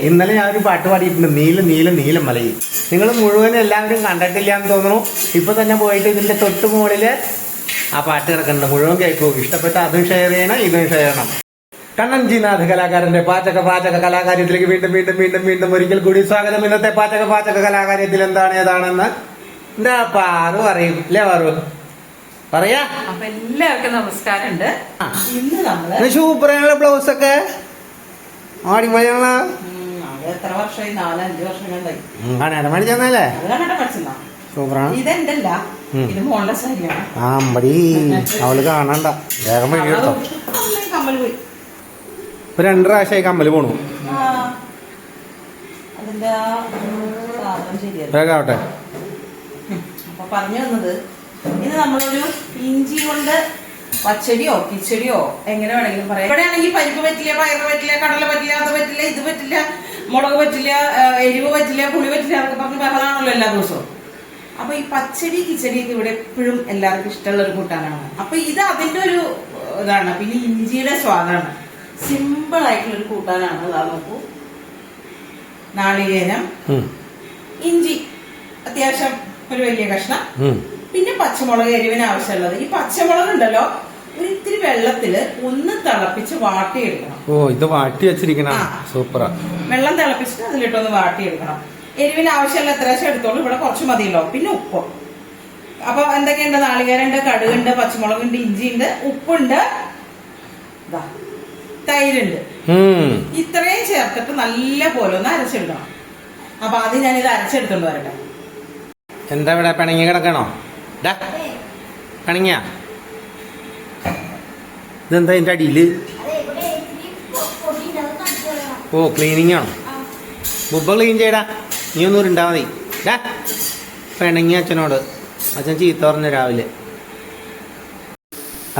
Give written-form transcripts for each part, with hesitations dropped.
ഇന്നലെ ഞാൻ ഒരു പാട്ട് പാടിയിട്ടുണ്ട്, നീലം നീലം നീലം മലയിൽ. നിങ്ങൾ മുഴുവൻ എല്ലാവരും കണ്ടിട്ടില്ല എന്ന് തോന്നുന്നു. ഇപ്പൊ തന്നെ പോയിട്ട് ഇതിന്റെ തൊട്ട് മുകളിൽ ആ പാട്ട് കിടക്കുന്നുണ്ട്, മുഴുവൻ കേൾക്കൂ. ഇഷ്ടപ്പെട്ട അതും ഷെയർ ചെയ്യണം, ഇതും ഷെയർ ചെയ്യണം. കണ്ണൻ ജി നാഥ് കലാകാരന്റെ പാചക കലാകാര്യത്തിലേക്ക് വീണ്ടും വീണ്ടും വീണ്ടും വീണ്ടും ഒരിക്കൽ കൂടി സ്വാഗതം. ഇന്നത്തെ പാചക കലാകാര്യത്തിൽ എന്താണ് ഏതാണെന്ന് എന്താ പാറു പറയും അല്ലേ? പാറു പറയാ. അപ്പൊ എല്ലാവർക്കും നമസ്കാരമുണ്ട്. ഇന്ന് നമ്മള് സൂപ്പറായുള്ള ബ്ലൗസ് ഒക്കെ ആടിമഴയുള്ള എത്ര വർഷമായി? 4-5 വർഷം കണ്ടായി. മണി ചെന്നല്ലേ? സൂപ്പറാണ്. ഇതെന്തല്ല, ഇത് മോളുടെ സാരിയാണ്. ആ അമ്പടി അവള് കാണണ്ട, വേഗം വഴി കേട്ടോ. കമ്മൽ പോയി. ഇപ്പൊ 2 പ്രാവശ്യമായി കമ്മല് പോണു. അതിന്റെ സാധനം ശരിയല്ല. വേഗം ആവട്ടെ. അപ്പൊ പറഞ്ഞു വന്നത്, ഇത് നമ്മളൊരു ഇഞ്ചി കൊണ്ട് പച്ചടിയോ കിച്ചടിയോ എങ്ങനെ വേണമെങ്കിലും പറയാം. ഇവിടെയാണെങ്കിൽ പരിപ്പ് പറ്റില്ല, പയറ് പറ്റില്ല, കടല പറ്റില്ല, അത് പറ്റില്ല, ഇത് പറ്റില്ല, മുളക് പറ്റില്ല, എരിവ് പറ്റില്ല, പുളി പറ്റില്ല എന്നൊക്കെ പറഞ്ഞ് ബഹളാണല്ലോ എല്ലാ ദിവസവും. അപ്പൊ ഈ പച്ചടി കിച്ചടിയൊക്കെ ഇവിടെ എപ്പോഴും എല്ലാവർക്കും ഇഷ്ടമുള്ള ഒരു കൂട്ടാനാണ്. അപ്പൊ ഇത് അതിന്റെ ഒരു ഇതാണ്. പിന്നെ ഇഞ്ചിയുടെ സ്വാദാണ്. സിമ്പിൾ ആയിട്ടുള്ള ഒരു കൂട്ടാനാണ്. അതാ നോക്കൂ, നാളികേരം, ഇഞ്ചി അത്യാവശ്യം ഒരു വലിയ കഷ്ണം, പിന്നെ പച്ചമുളക് എരിവിന് ആവശ്യമുള്ളത്. ഈ പച്ചമുളക് ഉണ്ടല്ലോ, ഒരു ഇത്തിരി വെള്ളത്തില് ഒന്ന് തിളപ്പിച്ച് വാട്ടിയെടുക്കണം. ഓ, ഇത് വാട്ടി വെച്ചിരിക്കണം. സൂപ്പറാ. വെള്ളം തിളപ്പിച്ചിട്ട് അതിലിട്ടൊന്ന് വാട്ടിയെടുക്കണം. എരിവിന് ആവശ്യമുള്ള എത്രശം എടുത്തോളൂ, ഇവിടെ കുറച്ച് മതിയല്ലോ. പിന്നെ ഉപ്പ്. അപ്പൊ എന്തൊക്കെയുണ്ട്? നാളികേരമുണ്ട്, കടുകുണ്ട്, പച്ചമുളകുണ്ട്, ഇഞ്ചിയുണ്ട്, ഉപ്പുണ്ട്, തൈരുണ്ട്. ഇത്രയും ചേർത്തിട്ട് നല്ല പോലെ ഒന്ന് അരച്ചെടുക്കണം. അപ്പൊ ആദ്യം ഞാനിത് അരച്ചെടുത്തോണ്ട് വരട്ടെ. എന്താ ഇവിടെ പിണങ്ങി കിടക്കണോ? പിണങ്ങിയ ഇതെന്താ ഇതിന്റെ അടിയില്? ഓ, ക്ലീനിങ് ആണോ? ബുബ്ബ ക്ലീൻ ചെയ്യടാ, നീ ഒന്നും ഉണ്ടാ മതി. പിണങ്ങി അച്ഛനോട്. അച്ഛൻ ചീത്ത പറഞ്ഞു രാവിലെ.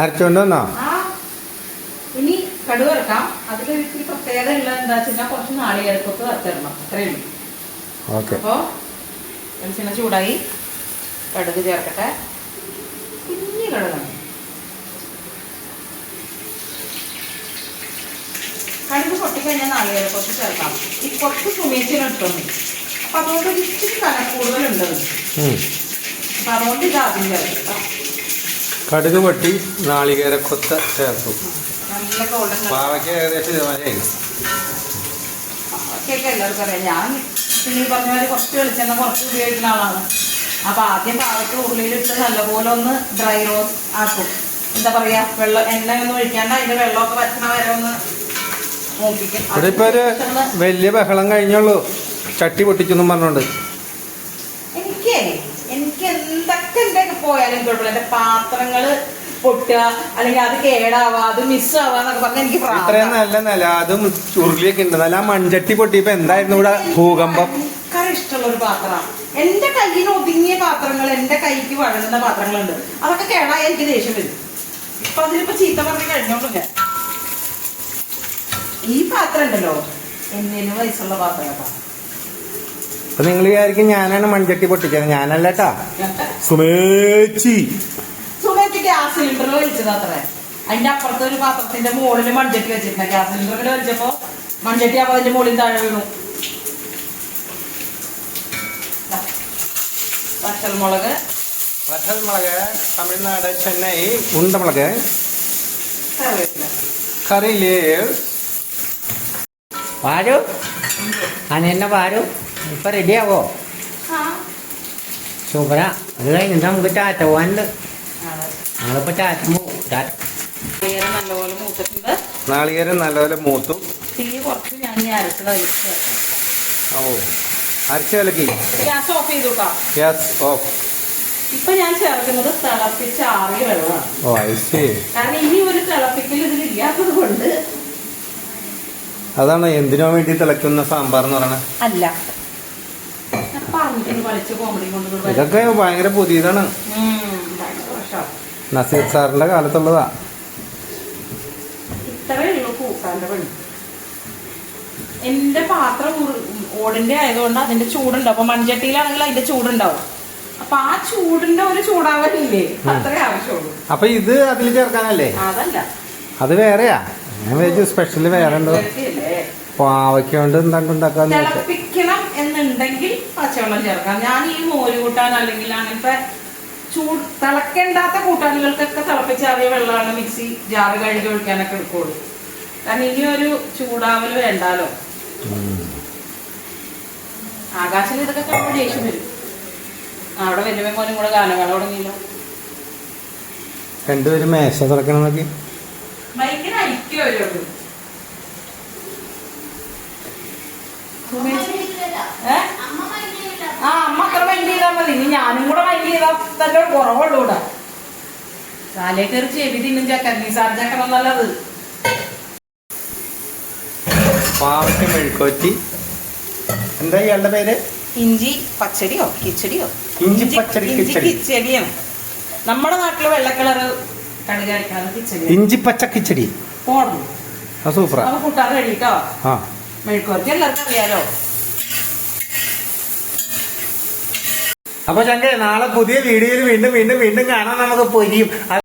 അരച്ചോണ്ട് വന്നോ? ഇനി കടുക് ഇറക്കാം. അതിലൊരു ഇത്തിരി പ്രത്യേകത ഉള്ളത് എന്താ വെച്ചാൽ കുറച്ച് നാളികേരക്കൊത്ത് വറുത്തിടണം, അത്രയേ ഉള്ളൂ. ഓക്കെ. അപ്പോ വെളിച്ചെണ്ണ ചൂടായി, കടുക് ചേർക്കട്ടെ. കുഞ്ഞു കടുകാണ്. കടുക് പൊട്ടിക്കഴിഞ്ഞാൽ നാളികേരക്കൊത്ത് ചേർക്കാം. ഈ കുറച്ച് സുമേച്ചിനിട്ടോണ്ട്, അപ്പൊ അതുകൊണ്ട് ഒരു ഇച്ചിരി കനം കൂടുതലുണ്ടത്. അപ്പൊ അതുകൊണ്ട് ഇത് ആദ്യം ചേർക്കാം. കടുക് പൊട്ടി നാളികേരക്കൊത്ത് ചേർത്തു. നല്ല ഗോൾഡൻ പാവയ്ക്ക് ഏകദേശം ഇതുവരെയായി. പാവയ്ക്കൊക്കെ എല്ലാവർക്കും അറിയാം. ഞാൻ പിന്നെ ഈ പറഞ്ഞ പോലെ കുറച്ച് വെളിച്ചെണ്ണ കുറച്ച് ഉപയോഗിക്കുന്ന ആളാണ്. അപ്പൊ ആദ്യം പാവയ്ക്ക് ഉള്ളിലിട്ട് നല്ലപോലെ ഒന്ന് ഡ്രൈ റോസ്റ്റ് ആക്കും. എന്താ പറയാ, വെള്ളം എണ്ണ ഒന്നും ഒഴിക്കാണ്ട് അതിന്റെ വെള്ളമൊക്കെ വറ്റണ വരെ ഒന്ന് മൂപ്പിക്കും. ഇവിടെ ഇപ്പൊ ഒരു വലിയ ബഹളം കഴിഞ്ഞുള്ളൂ, ചട്ടി പൊട്ടിച്ചെന്നും പറഞ്ഞോണ്ട്. എനിക്ക് എന്തൊക്കെ എന്തൊക്കെ പോയാലും കുഴപ്പമില്ല. എന്റെ പാത്രങ്ങള് പൊട്ടുക, അല്ലെങ്കിൽ അത് കേടാവാ, അത് മിസ്സാവാന്നൊക്കെ പറഞ്ഞാൽ എനിക്ക് ഇത്രയും നല്ല നില അതും ചുരുളിയൊക്കെ ഉണ്ട്. നല്ല മൺചട്ടി പൊട്ടിയപ്പോ എന്തായിരുന്നു ഇവിടെ ഭൂകമ്പം. ഭയങ്കര ഇഷ്ടമുള്ള ഒരു പാത്രമാണ്. എന്റെ കയ്യിൽ ഒതുങ്ങിയ പാത്രങ്ങൾ, എന്റെ കൈക്ക് വഴങ്ങുന്ന പാത്രങ്ങളുണ്ട്. അതൊക്കെ കേടായ എനിക്ക് ദേഷ്യം വരും. ഇപ്പൊ അതിലിപ്പോ ചീത്ത പറഞ്ഞ് കഴിഞ്ഞോളൂ. ഞാൻ ഈ പാത്രം ഉണ്ടല്ലോ, എന്നേലും വയസ്സുള്ള പാത്രം കേട്ടോ. അപ്പൊ നിങ്ങൾ വിചാരിക്കും ഞാനാണ് മൺചട്ടി പൊട്ടിച്ചത്. ഞാനല്ലട്ടാ, സുമേച്ചി. സുമേച്ചി ഗ്യാസ് സിലിണ്ടർ വലിച്ചത് അത്രേ. അതിന്റെ അപ്പുറത്തെ ഒരു പാത്രത്തിന്റെ മുകളിൽ മൺചട്ടി വെച്ചിട്ടുണ്ട്. ഗ്യാസ് സിലിണ്ടറിൽ വലിച്ചപ്പോ മൺചട്ടി അപ്പൊ അതിന്റെ മുകളിൽ താഴെ വീണു. വറ്റൽമുളക്, തമിഴ്നാട് ചെന്നൈ ഉണ്ടമുളക്, കറി ലീവ്സ്. പാരു അനെന്നെ പാരു ഇപ്പൊ റെഡിയാവോ? സൂപ്പറാ. അത് കഴിഞ്ഞിട്ട് നമുക്ക് ടാറ്റ പോകാനുണ്ട്. ഞങ്ങളിപ്പോ ടാറ്റ പോവും. നല്ലപോലെ മൂത്തിട്ടുണ്ട്. നാളികേരം നല്ലപോലെ മൂത്തു. തീ കുറച്ച് ഞാൻ അരച്ചത് അരിച്ച് വെക്കാം. ഓ, അരച്ച് കലക്കി. ഗ്യാസ് ഓഫ് ചെയ്തു കേട്ടോ. Gas off. ഇപ്പൊ ഞാൻ ചേർക്കുന്നത് തിളപ്പിച്ച ആറിയ വെള്ളമാണ്. ഓ, ഐ സീ. കാരണം ഇനി ഒരു തിളപ്പിക്കൽ ഇതിലില്ലാത്തത് കൊണ്ട്. അതാണ് എന്തിനോ വേണ്ടി തിളയ്ക്കുന്ന സാമ്പാർ എന്ന് പറയണത്. അല്ല, കോമഡി കൊണ്ട് ഇതൊക്കെ ഭയങ്കര പുതിയതാണ്. നസീർ സാറിന്റെ കാലത്തുള്ളതാ. ഇത്രയേ ഉള്ളൂ കൂട്ടാന്റെ പണി. എന്റെ പാത്രം ഓടിന്റെ ആയതുകൊണ്ട് അതിന്റെ ചൂടുണ്ടാവും. അപ്പൊ മൺചട്ടിയിലാണെങ്കിൽ അതിന്റെ ചൂടുണ്ടാവും. അപ്പൊ ആ ചൂടിന്റെ ഒരു ചൂടാവലില്ലേ, അത്രേ ആവശ്യമുള്ളൂ. അപ്പൊ ഇത് അതിൽ ചേർക്കാനല്ലേ? അതല്ല, അത് വേറെയാ. ഞാൻ വിചാരിച്ചു സ്പെഷ്യല് വേറെ ഉണ്ടോ. പാവയ്ക്ക കൊണ്ട് എന്താണ്ട് ഉണ്ടാക്കാന്ന് വെച്ചാൽ തിളപ്പിക്കണം എന്നുണ്ടെങ്കിൽ പച്ചവെള്ളം ചേർക്കാം. ഞാൻ ഈ മോര് കൂട്ടാൻ അല്ലെങ്കിൽ അങ്ങനത്തെ തിളക്കേണ്ടാത്ത കൂട്ടാനുകൾക്കൊക്കെ തിളപ്പിച്ചാറിയ വെള്ളമാണ് മിക്സി ജാറ് കഴുകി ഒഴിക്കാനൊക്കെ എടുക്കുള്ളൂ. കാരണം ഇനിയൊരു ചൂടാവല് വേണ്ടാലോ. ആകാശിന് ഇതൊക്കെ കാണുമ്പോൾ ദേഷ്യം വരും. അവിടെ വലിയ മോനും കൂടെ ഗാനമേള തുടങ്ങിയല്ലോ. രണ്ടുപേരും മേശ തുറക്കണമെന്നൊക്കെ ഭയങ്കര ഐക്യം വരുള്ളൂ. ആ അമ്മ അത്ര മൈൻഡ് ചെയ്താൽ മതി. ഇനി ഞാനും കൂടെ മൈൻഡ് ചെയ്താൽ തന്നെ കുറവുള്ളൂ. ഇവിടെ കാലേ കയറി ചെവി തിന്നും ചക്കൻ ചക്കണം നല്ലത്. പാവയ്ക്ക മെഴുക്കുവരട്ടി. എന്താ ഇയാളുടെ പേര്? ഇഞ്ചി പച്ചടിയോ കിച്ചടിയോ? ഇഞ്ചി പച്ചടി കിച്ചടി. കിച്ചടിയാണ് നമ്മുടെ നാട്ടില് വെള്ളക്കളറ് കടുകടിക്കാതെ കിച്ചടി. ഇഞ്ചി പച്ച കിച്ചടി പോടുന്നു. സൂപ്പറാ. അപ്പൊ കൂട്ടാൻ കഴിയിട്ടോ. ആ മെഴുക്കുവരട്ടി എല്ലാവർക്കും അറിയാലോ. അപ്പൊ ചങ്ക നാളെ പുതിയ വീഡിയോയിൽ വീണ്ടും വീണ്ടും വീണ്ടും കാണാൻ നമുക്ക് പൊരിയും.